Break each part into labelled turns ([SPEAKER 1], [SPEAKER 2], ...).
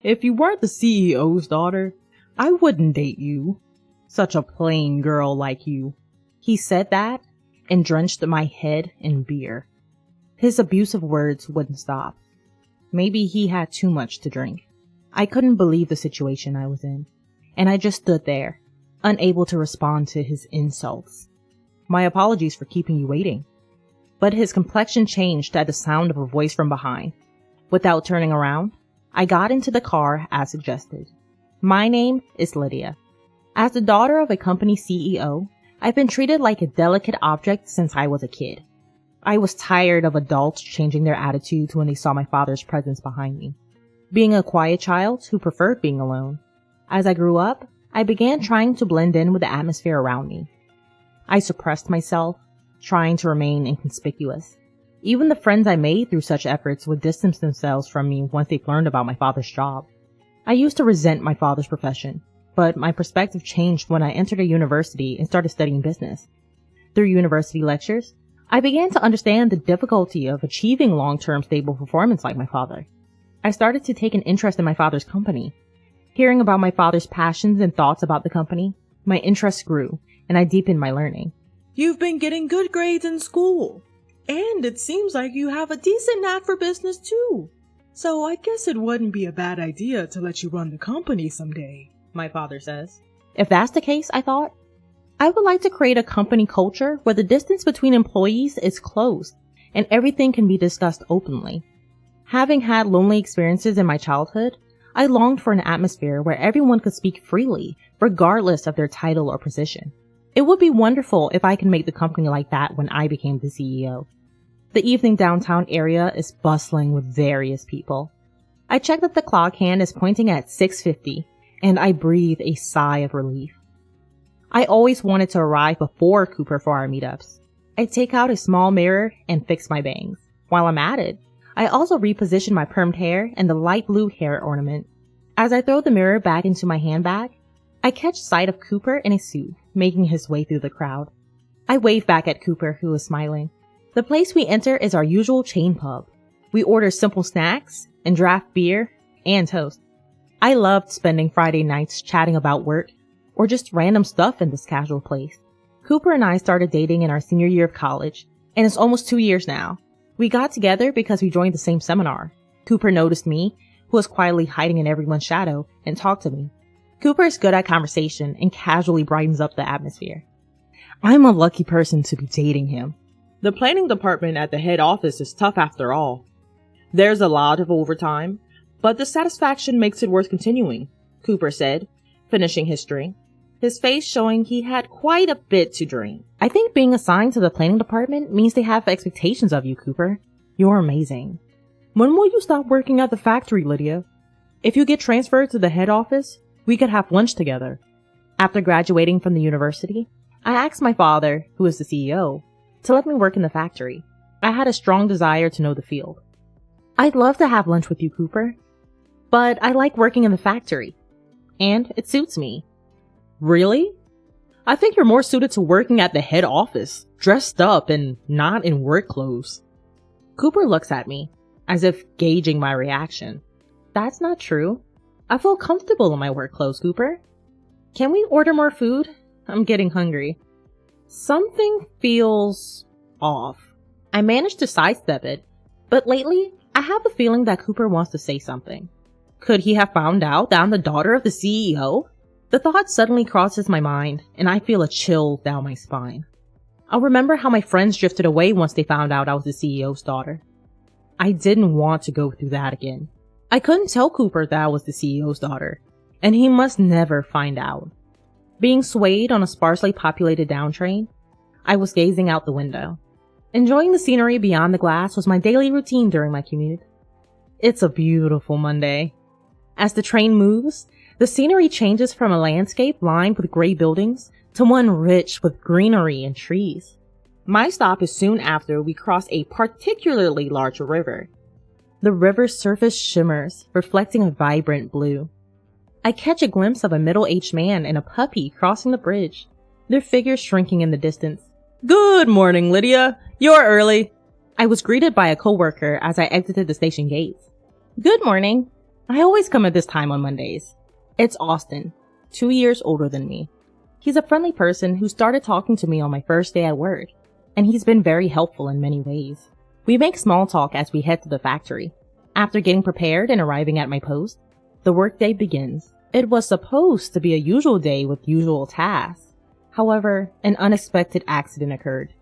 [SPEAKER 1] If you weren't the CEO's daughter, I wouldn't date you. Such a plain girl like you. He said that and drenched my head in beer. His abusive words wouldn't stop. Maybe he had too much to drink. I couldn't believe the situation I was in, and I just stood there, unable to respond to his insults. My apologies for keeping you waiting. But his complexion changed at the sound of a voice from behind. Without turning around, I got into the car as suggested. My name is Lydia. As the daughter of a company CEO, I've been treated like a delicate object since I was a kid. I was tired of adults changing their attitudes when they saw my father's presence behind me. Being a quiet child who preferred being alone. As I grew up, I began trying to blend in with the atmosphere around me. I suppressed myself, trying to remain inconspicuous. Even the friends I made through such efforts would distance themselves from me once they learned about my father's job. I used to resent my father's profession, but my perspective changed when I entered a university and started studying business. Through university lectures, I began to understand the difficulty of achieving long-term stable performance like my father. I started to take an interest in my father's company. Hearing about my father's passions and thoughts about the company, my interest grew, and I deepened my learning.
[SPEAKER 2] You've been getting good grades in school, and it seems like you have a decent knack for business too. So I guess it wouldn't be a bad idea to let you run the company someday, my father says.
[SPEAKER 1] If that's the case, I thought, I would like to create a company culture where the distance between employees is closed and everything can be discussed openly. Having had lonely experiences in my childhood, I longed for an atmosphere where everyone could speak freely, regardless of their title or position. It would be wonderful if I could make the company like that when I became the CEO. The evening downtown area is bustling with various people. I check that the clock hand is pointing at 6:50, and I breathe a sigh of relief. I always wanted to arrive before Cooper for our meetups. I take out a small mirror and fix my bangs. While I'm at it, I also reposition my permed hair and the light blue hair ornament. As I throw the mirror back into my handbag, I catch sight of Cooper in a suit, making his way through the crowd. I wave back at Cooper, who is smiling. The place we enter is our usual chain pub. We order simple snacks and draft beer and toast. I loved spending Friday nights chatting about work or just random stuff in this casual place. Cooper and I started dating in our senior year of college, and it's almost 2 years now. We got together because we joined the same seminar. Cooper noticed me, who was quietly hiding in everyone's shadow, and talked to me. Cooper is good at conversation and casually brightens up the atmosphere. I'm a lucky person to be dating him.
[SPEAKER 3] The planning department at the head office is tough after all. There's a lot of overtime, but the satisfaction makes it worth continuing, Cooper said, finishing his drink, his face showing he had quite a bit to drink.
[SPEAKER 1] I think being assigned to the planning department means they have expectations of you, Cooper. You're amazing. When will you stop working at the factory, Lydia? If you get transferred to the head office, we could have lunch together. After graduating from the university, I asked my father, who is the CEO, to let me work in the factory. I had a strong desire to know the field. I'd love to have lunch with you, Cooper, but I like working in the factory, and it suits me.
[SPEAKER 3] Really? I think you're more suited to working at the head office, dressed up and not in work clothes.
[SPEAKER 1] Cooper looks at me, as if gauging my reaction. That's not true. I feel comfortable in my work clothes, Cooper. Can we order more food? I'm getting hungry. Something feels off. I managed to sidestep it, but lately, I have the feeling that Cooper wants to say something. Could he have found out that I'm the daughter of the CEO? The thought suddenly crosses my mind, and I feel a chill down my spine. I'll remember how my friends drifted away once they found out I was the CEO's daughter. I didn't want to go through that again. I couldn't tell Cooper that I was the CEO's daughter, and he must never find out. Being swayed on a sparsely populated down train, I was gazing out the window. Enjoying the scenery beyond the glass was my daily routine during my commute. It's a beautiful Monday. As the train moves, the scenery changes from a landscape lined with gray buildings to one rich with greenery and trees. My stop is soon after we cross a particularly large river. The river's surface shimmers, reflecting a vibrant blue. I catch a glimpse of a middle-aged man and a puppy crossing the bridge, their figures shrinking in the distance.
[SPEAKER 3] Good morning, Lydia. You're early.
[SPEAKER 1] I was greeted by a coworker as I exited the station gates. Good morning. I always come at this time on Mondays. It's Austin, 2 years older than me. He's a friendly person who started talking to me on my first day at work, and he's been very helpful in many ways. We make small talk as we head to the factory. After getting prepared and arriving at my post, the workday begins. It was supposed to be a usual day with usual tasks. However, an unexpected accident occurred.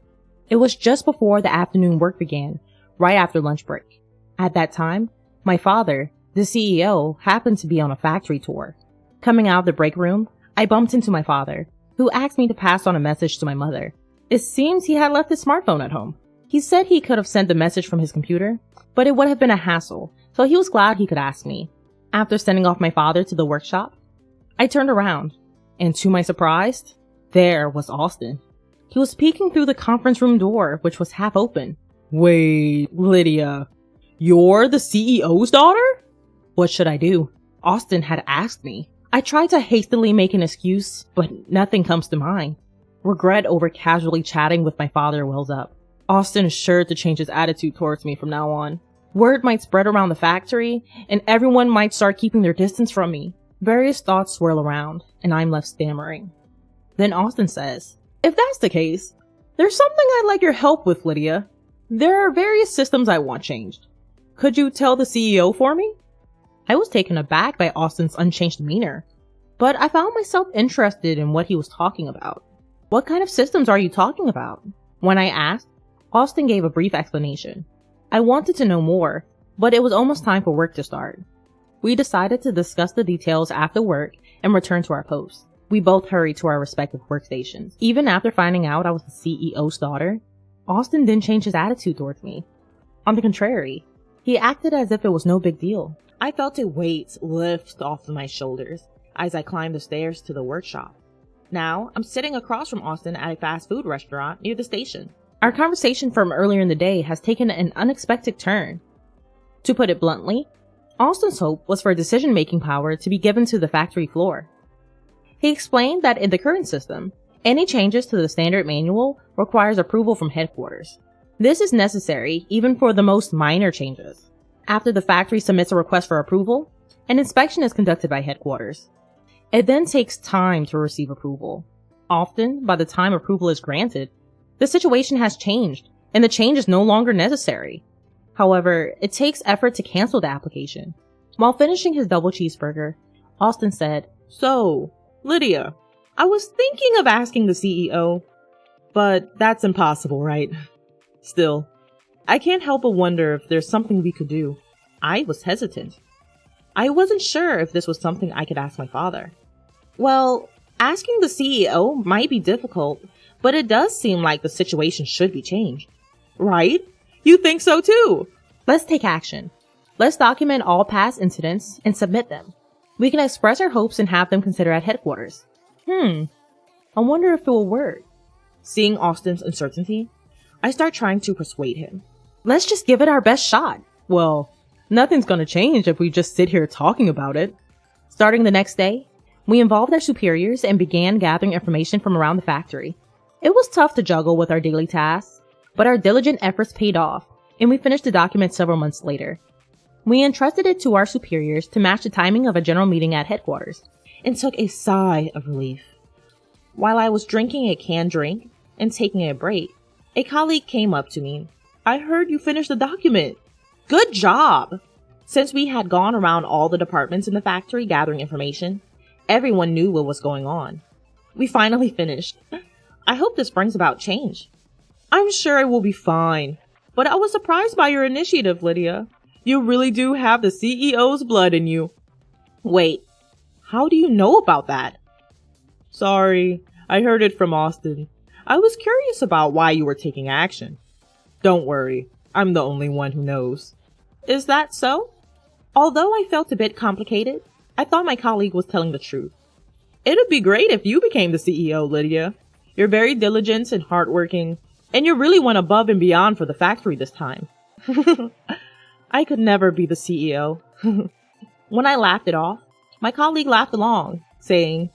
[SPEAKER 1] It was just before the afternoon work began, right after lunch break. At that time, my father, the CEO, happened to be on a factory tour. Coming out of the break room, I bumped into my father, who asked me to pass on a message to my mother. It seems he had left his smartphone at home. He said he could have sent the message from his computer, but it would have been a hassle, so he was glad he could ask me. After sending off my father to the workshop, I turned around, and to my surprise, there was Austin. He was peeking through the conference room door, which was half open.
[SPEAKER 3] Wait, Lydia, you're the CEO's daughter?
[SPEAKER 1] What should I do? Austin had asked me. I tried to hastily make an excuse, but nothing comes to mind. Regret over casually chatting with my father wells up. Austin is sure to change his attitude towards me from now on. Word might spread around the factory, and everyone might start keeping their distance from me. Various thoughts swirl around, and I'm left stammering. Then Austin says, "If that's the case, there's something I'd like your help with, Lydia. There are various systems I want changed. Could you tell the CEO for me?" I was taken aback by Austin's unchanged demeanor, but I found myself interested in what he was talking about. "What kind of systems are you talking about?" When I asked, Austin gave a brief explanation. I wanted to know more, but it was almost time for work to start. We decided to discuss the details after work and return to our posts. We both hurried to our respective workstations. Even after finding out I was the CEO's daughter, Austin didn't change his attitude towards me. On the contrary, he acted as if it was no big deal.
[SPEAKER 3] I felt a weight lift off my shoulders as I climbed the stairs to the workshop. Now, I'm sitting across from Austin at a fast food restaurant near the station.
[SPEAKER 1] Our conversation from earlier in the day has taken an unexpected turn. To put it bluntly, Austin's hope was for decision-making power to be given to the factory floor. He explained that in the current system, any changes to the standard manual requires approval from headquarters. This is necessary even for the most minor changes. After the factory submits a request for approval, an inspection is conducted by headquarters. It then takes time to receive approval. Often, by the time approval is granted, the situation has changed, and the change is no longer necessary. However, it takes effort to cancel the application. While finishing his double cheeseburger, Austin said,
[SPEAKER 3] "So, Lydia, I was thinking of asking the CEO, but that's impossible, right? Still, I can't help but wonder if there's something we could do." I was hesitant. I wasn't sure if this was something I could ask my father. Well, asking the CEO might be difficult, but it does seem like the situation should be changed. Right? You think so too?
[SPEAKER 1] Let's take action. Let's document all past incidents and submit them. We can express our hopes and have them considered at headquarters. I wonder if it will work.
[SPEAKER 3] Seeing Austin's uncertainty, I start trying to persuade him.
[SPEAKER 1] Let's just give it our best shot.
[SPEAKER 3] Well, nothing's gonna change if we just sit here talking about it.
[SPEAKER 1] Starting the next day, we involved our superiors and began gathering information from around the factory. It was tough to juggle with our daily tasks, but our diligent efforts paid off, and we finished the document several months later. We entrusted it to our superiors to match the timing of a general meeting at headquarters,
[SPEAKER 3] and took a sigh of relief. While I was drinking a canned drink and taking a break, a colleague came up to me. "I heard you finished the document. Good job!" Since we had gone around all the departments in the factory gathering information, everyone knew what was going on. We finally finished. I hope this brings about change. "I'm sure it will be fine, but I was surprised by your initiative, Lydia. You really do have the CEO's blood in you." "Wait, how do you know about that?" "Sorry, I heard it from Austin. I was curious about why you were taking action." "Don't worry, I'm the only one who knows." "Is that so?" Although I felt a bit complicated, I thought my colleague was telling the truth. "It'd be great if you became the CEO, Lydia. You're very diligent and hardworking, and you really went above and beyond for the factory this time." I could never be the CEO. When I laughed it off, my colleague laughed along, saying,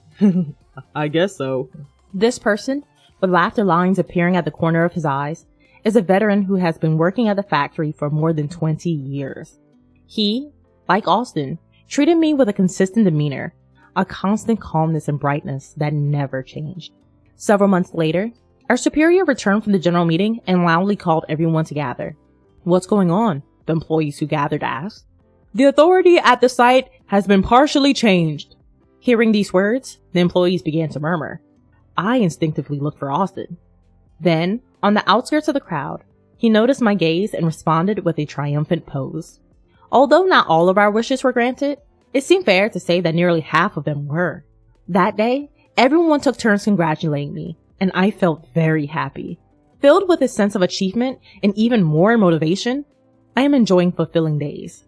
[SPEAKER 3] "I guess so."
[SPEAKER 1] This person, with laughter lines appearing at the corner of his eyes, is a veteran who has been working at the factory for more than 20 years. He, like Austin, treated me with a consistent demeanor, a constant calmness and brightness that never changed. Several months later, our superior returned from the general meeting and loudly called everyone to gather. "What's going on?" the employees who gathered asked. "The authority at the site has been partially changed." Hearing these words, the employees began to murmur. I instinctively looked for Austin. Then, on the outskirts of the crowd, he noticed my gaze and responded with a triumphant pose. Although not all of our wishes were granted, it seemed fair to say that nearly half of them were. That day, everyone took turns congratulating me, and I felt very happy. Filled with a sense of achievement and even more motivation, I am enjoying fulfilling days.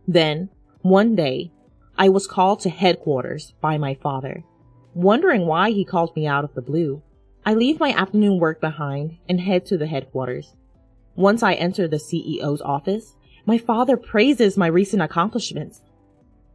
[SPEAKER 1] Then, one day, I was called to headquarters by my father. Wondering why he called me out of the blue, I leave my afternoon work behind and head to the headquarters. Once I enter the CEO's office, my father praises my recent accomplishments.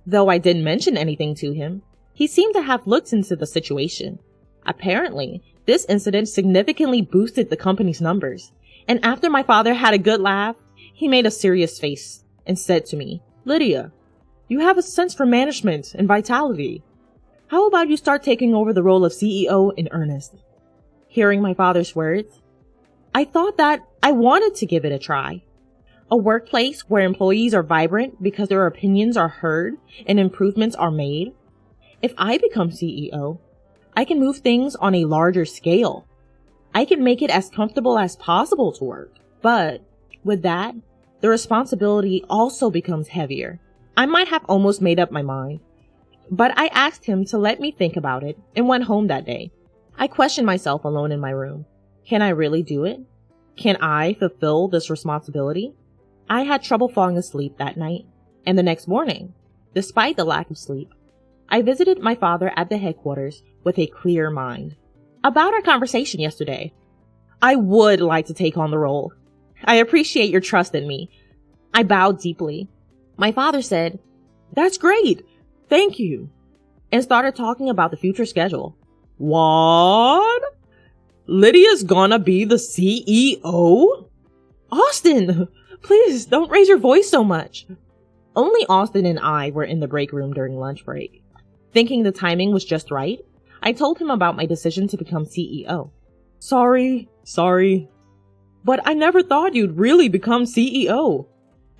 [SPEAKER 1] Though I didn't mention anything to him, he seemed to have looked into the situation. Apparently, this incident significantly boosted the company's numbers, and after my father had a good laugh, he made a serious face and said to me, "Lydia, you have a sense for management and vitality. How about you start taking over the role of CEO in earnest?" Hearing my father's words, I thought that I wanted to give it a try. A workplace where employees are vibrant because their opinions are heard and improvements are made. If I become CEO, I can move things on a larger scale. I can make it as comfortable as possible to work. But with that, the responsibility also becomes heavier. I might have almost made up my mind, but I asked him to let me think about it and went home that day. I questioned myself alone in my room. Can I really do it? Can I fulfill this responsibility? I had trouble falling asleep that night, and the next morning, despite the lack of sleep, I visited my father at the headquarters with a clear mind. About our conversation yesterday, I would like to take on the role. I appreciate your trust in me. I bowed deeply. My father said, "That's great. Thank you," and started talking about the future schedule. "What? Lydia's gonna be the CEO? Austin, please don't raise your voice so much." Only Austin and I were in the break room during lunch break. Thinking the timing was just right, I told him about my decision to become CEO. Sorry. But I never thought you'd really become CEO.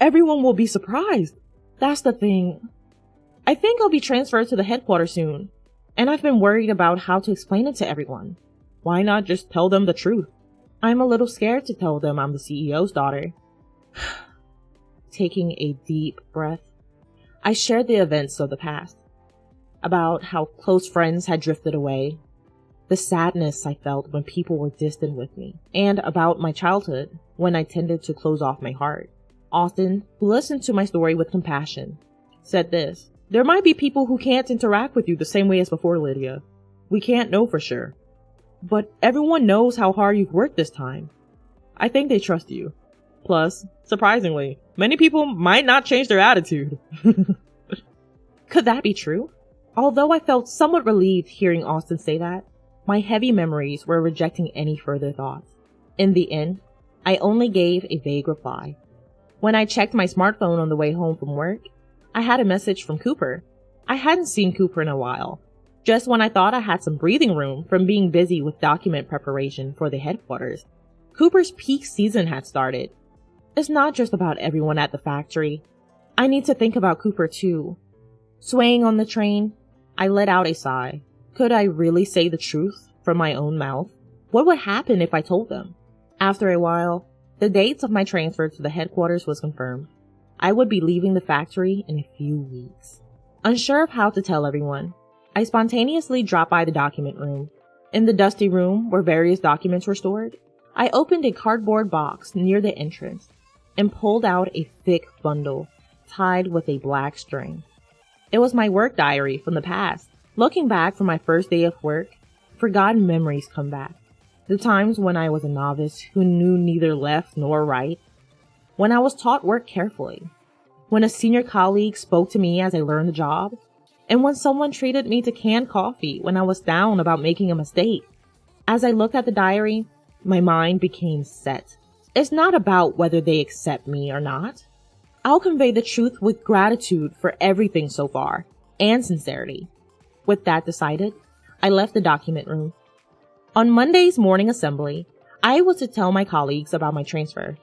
[SPEAKER 1] Everyone will be surprised. That's the thing. I think I'll be transferred to the headquarters soon, and I've been worried about how to explain it to everyone. Why not just tell them the truth? I'm a little scared to tell them I'm the CEO's daughter. Taking a deep breath, I shared the events of the past, about how close friends had drifted away, the sadness I felt when people were distant with me, and about my childhood when I tended to close off my heart. Austin, who listened to my story with compassion, said this: "There might be people who can't interact with you the same way as before, Lydia. We can't know for sure. But everyone knows how hard you've worked this time. I think they trust you. Plus, surprisingly, many people might not change their attitude." Could that be true? Although I felt somewhat relieved hearing Austin say that, my heavy memories were rejecting any further thoughts. In the end, I only gave a vague reply. When I checked my smartphone on the way home from work, I had a message from Cooper. I hadn't seen Cooper in a while. Just when I thought I had some breathing room from being busy with document preparation for the headquarters, Cooper's peak season had started. It's not just about everyone at the factory. I need to think about Cooper too. Swaying on the train, I let out a sigh. Could I really say the truth from my own mouth? What would happen if I told them? After a while, the dates of my transfer to the headquarters was confirmed. I would be leaving the factory in a few weeks. Unsure of how to tell everyone, I spontaneously dropped by the document room. In the dusty room where various documents were stored, I opened a cardboard box near the entrance and pulled out a thick bundle tied with a black string. It was my work diary from the past. Looking back from my first day of work, forgotten memories come back. The times when I was a novice who knew neither left nor right. When I was taught work carefully. When a senior colleague spoke to me as I learned the job. And when someone treated me to canned coffee when I was down about making a mistake. As I looked at the diary, my mind became set. It's not about whether they accept me or not.
[SPEAKER 3] I'll convey the truth with gratitude for everything so far, and sincerity. With that decided, I left the document room. On Monday's morning assembly, I was to tell my colleagues about my transfer.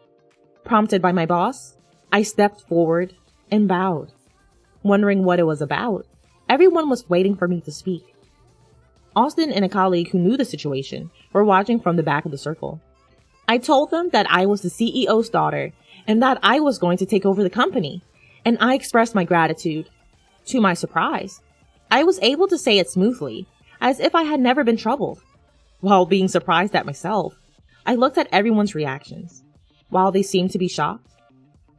[SPEAKER 3] Prompted by my boss, I stepped forward and bowed. Wondering what it was about, everyone was waiting for me to speak. Austin and a colleague who knew the situation were watching from the back of the circle. I told them that I was the CEO's daughter and that I was going to take over the company, and I expressed my gratitude. To my surprise, I was able to say it smoothly, as if I had never been troubled. While being surprised at myself, I looked at everyone's reactions. While they seemed to be shocked,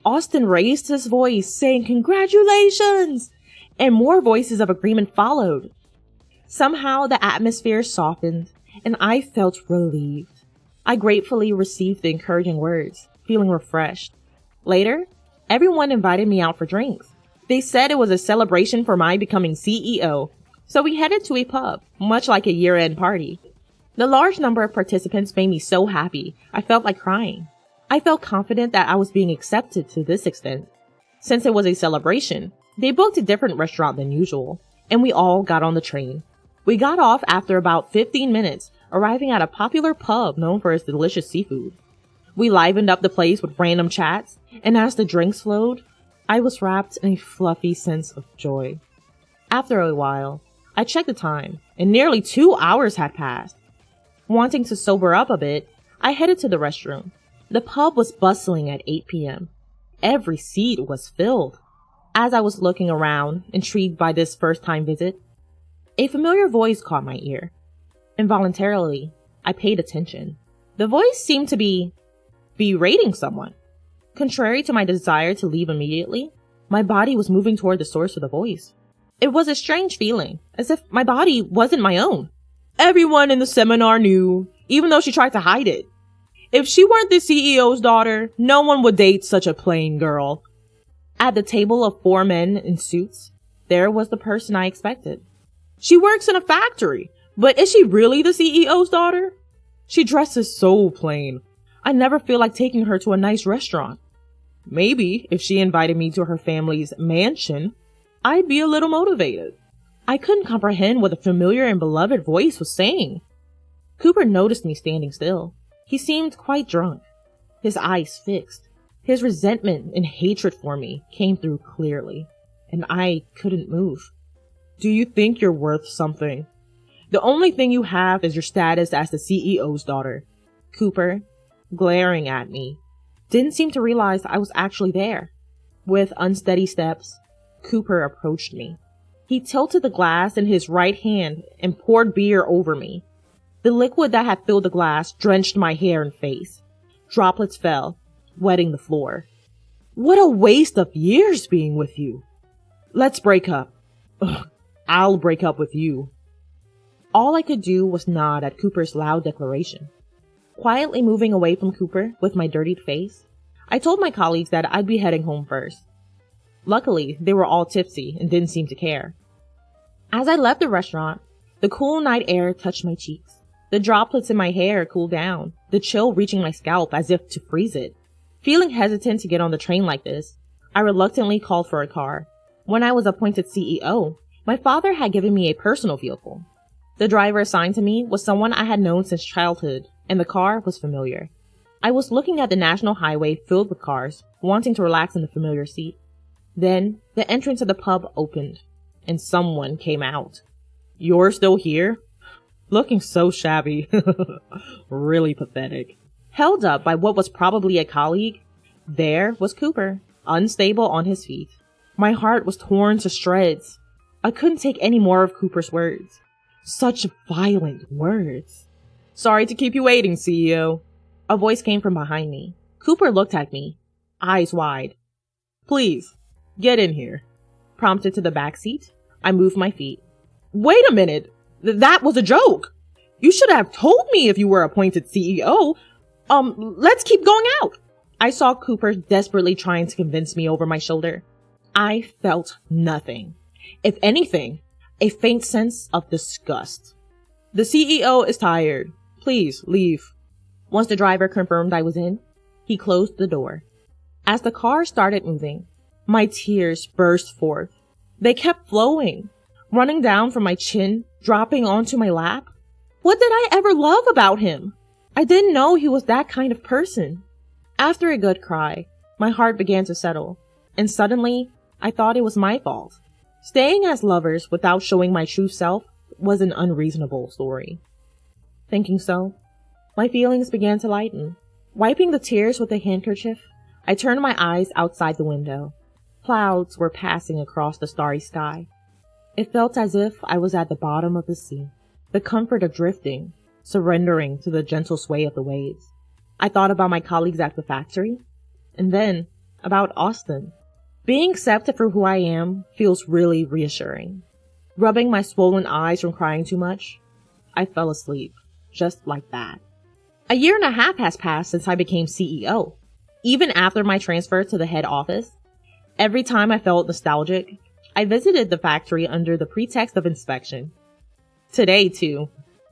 [SPEAKER 3] Austin raised his voice, saying congratulations, and more voices of agreement followed. Somehow the atmosphere softened, and I felt relieved. I gratefully received the encouraging words, feeling refreshed. Later, everyone invited me out for drinks. They said it was a celebration for my becoming CEO, so we headed to a pub, much like a year-end party. The large number of participants made me so happy, I felt like crying. I felt confident that I was being accepted to this extent. Since it was a celebration, they booked a different restaurant than usual, and we all got on the train. We got off after about 15 minutes, arriving at a popular pub known for its delicious seafood. We livened up the place with random chats, and as the drinks flowed, I was wrapped in a fluffy sense of joy. After a while, I checked the time, and nearly 2 hours had passed. Wanting to sober up a bit, I headed to the restroom. The pub was bustling at 8 p.m. Every seat was filled. As I was looking around, intrigued by this first-time visit, a familiar voice caught my ear. Involuntarily, I paid attention. The voice seemed to be berating someone. Contrary to my desire to leave immediately, my body was moving toward the source of the voice. It was a strange feeling, as if my body wasn't my own. Everyone in the seminar knew, even though she tried to hide it. If she weren't the CEO's daughter, no one would date such a plain girl. At the table of 4 men in suits, there was the person I expected. She works in a factory, but is she really the CEO's daughter? She dresses so plain. I never feel like taking her to a nice restaurant. Maybe if she invited me to her family's mansion, I'd be a little motivated. I couldn't comprehend what the familiar and beloved voice was saying. Cooper noticed me standing still. He seemed quite drunk, his eyes fixed. His resentment and hatred for me came through clearly, and I couldn't move. Do you think you're worth something? The only thing you have is your status as the CEO's daughter. Cooper, glaring at me, didn't seem to realize I was actually there. With unsteady steps, Cooper approached me. He tilted the glass in his right hand and poured beer over me. The liquid that had filled the glass drenched my hair and face. Droplets fell, wetting the floor. What a waste of years being with you. Let's break up. Ugh, I'll break up with you. All I could do was nod at Cooper's loud declaration. Quietly moving away from Cooper with my dirtied face, I told my colleagues that I'd be heading home first. Luckily, they were all tipsy and didn't seem to care. As I left the restaurant, the cool night air touched my cheeks. The droplets in my hair cooled down, the chill reaching my scalp as if to freeze it. Feeling hesitant to get on the train like this, I reluctantly called for a car. When I was appointed CEO, my father had given me a personal vehicle. The driver assigned to me was someone I had known since childhood, and the car was familiar. I was looking at the national highway filled with cars, wanting to relax in the familiar seat. Then, the entrance of the pub opened, and someone came out. You're still here? Looking so shabby. Really pathetic. Held up by what was probably a colleague, there was Cooper, unstable on his feet. My heart was torn to shreds. I couldn't take any more of Cooper's words. Such violent words. Sorry to keep you waiting, CEO. A voice came from behind me. Cooper looked at me, eyes wide. Please, get in here. Prompted to the back seat, I moved my feet. Wait a minute. That was a joke. You should have told me if you were appointed CEO. Let's keep going out. I saw Cooper desperately trying to convince me over my shoulder. I felt nothing. If anything, a faint sense of disgust. The CEO is tired. Please leave. Once the driver confirmed I was in, he closed the door. As the car started moving, my tears burst forth. They kept flowing, running down from my chin, dropping onto my lap. What did I ever love about him? I didn't know he was that kind of person. After a good cry, my heart began to settle, and suddenly, I thought it was my fault. Staying as lovers without showing my true self was an unreasonable story. Thinking so, my feelings began to lighten. Wiping the tears with a handkerchief, I turned my eyes outside the window. Clouds were passing across the starry sky. It felt as if I was at the bottom of the sea, the comfort of drifting, surrendering to the gentle sway of the waves. I thought about my colleagues at the factory, and then about Austin. Being accepted for who I am feels really reassuring. Rubbing my swollen eyes from crying too much, I fell asleep, just like that. A year and a half has passed since I became CEO. Even after my transfer to the head office, every time I felt nostalgic, I visited the factory under the pretext of inspection. Today, too,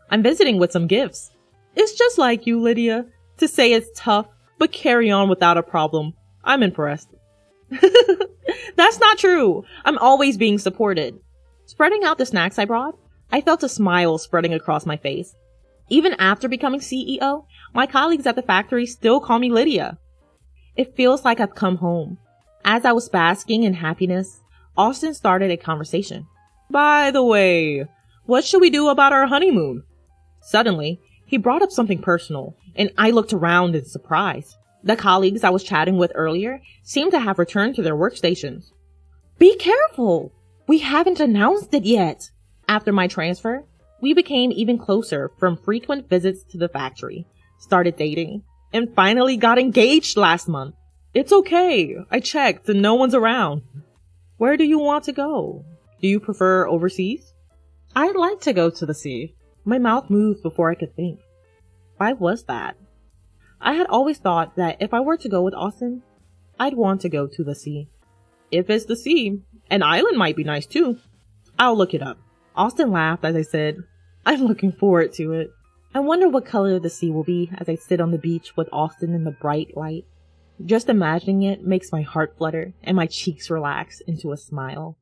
[SPEAKER 3] I'm visiting with some gifts. It's just like you, Lydia, to say it's tough, but carry on without a problem. I'm impressed. That's not true. I'm always being supported. Spreading out the snacks I brought, I felt a smile spreading across my face. Even after becoming CEO, my colleagues at the factory still call me Lydia. It feels like I've come home. As I was basking in happiness, Austin started a conversation. By the way, what should we do about our honeymoon? Suddenly, he brought up something personal, and I looked around in surprise. The colleagues I was chatting with earlier seemed to have returned to their workstations. Be careful! We haven't announced it yet. After my transfer, we became even closer from frequent visits to the factory, started dating, and finally got engaged last month. It's okay. I checked and no one's around. Where do you want to go? Do you prefer overseas?
[SPEAKER 1] I'd like to go to the sea.
[SPEAKER 3] My mouth moved before I could think. Why was that? I had always thought that if I were to go with Austin, I'd want to go to the sea. If it's the sea, an island might be nice too. I'll look it up. Austin laughed as I said, I'm looking forward to it. I wonder what color the sea will be as I sit on the beach with Austin in the bright light. Just imagining it makes my heart flutter and my cheeks relax into a smile.